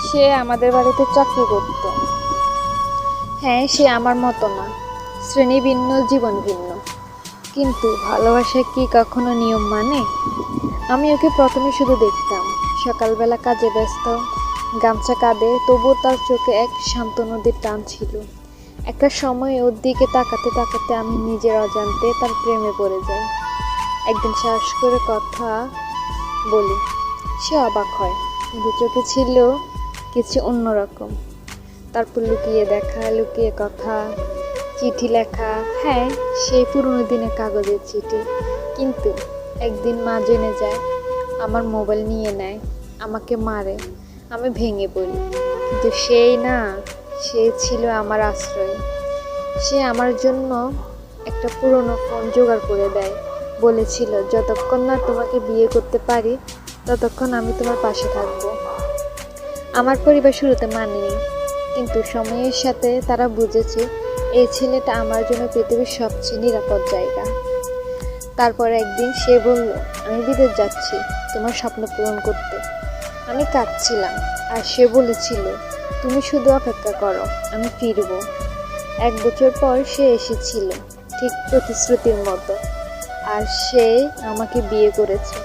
সে আমাদের বাড়িতে চাকরি করত। হ্যাঁ, সে আমার মতো না, শ্রেণী ভিন্ন, জীবন ভিন্ন, কিন্তু ভালোবাসা কি কখনো নিয়ম মানে? আমি ওকে প্রথমে শুধু দেখতাম, সকালবেলা কাজে ব্যস্ত, গামছা কাঁধে, তবুও তার চোখে এক শান্ত নদীর টান ছিল। একটা সময় ওর দিকে তাকাতে তাকাতে আমি নিজের অজান্তে তার প্রেমে পড়ে যাই। একদিন সাহস করে কথা বলি, সে অবাক হয়, কিন্তু চোখে ছিল কিছু অন্যরকম। তারপর লুকিয়ে দেখা, লুকিয়ে কথা, চিঠি লেখা, হ্যাঁ সেই পুরনো দিনের কাগজের চিঠি। কিন্তু একদিন মা জেনে যায়, আমার মোবাইল নিয়ে নেয়, আমাকে মারে, আমি ভেঙে পড়ি। কিন্তু সেই না, সে ছিল আমার আশ্রয়। সে আমার জন্য একটা পুরনো ফোন জোগাড় করে দেয়, বলেছিল যতক্ষণ না তোমাকে বিয়ে করতে পারি ততক্ষণ আমি তোমার পাশে থাকবো। আমার পরিবার শুরুতে মানেনি, কিন্তু সময়ের সাথে তারা বুঝেছে এই ছেলেটা আমার জন্য পৃথিবীর সবচেয়ে নিরাপদ জায়গা। তারপর একদিন সে বলল, আমি বিদেশ যাচ্ছি তোমার স্বপ্ন পূরণ করতে। আমি কাঁদছিলাম, আর সে বলেছিল, তুমি শুধু অপেক্ষা করো, আমি ফিরবো। 1 বছর পর সে এসেছিল, ঠিক প্রতিশ্রুতির মতো, আর সে আমাকে বিয়ে করেছে।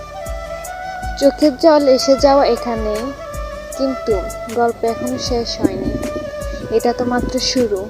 চোখের জল এসে যাওয়া এখানে, কিন্তু গল্প এখনো শেষ হয়নি। এটা তো মাত্র শুরু।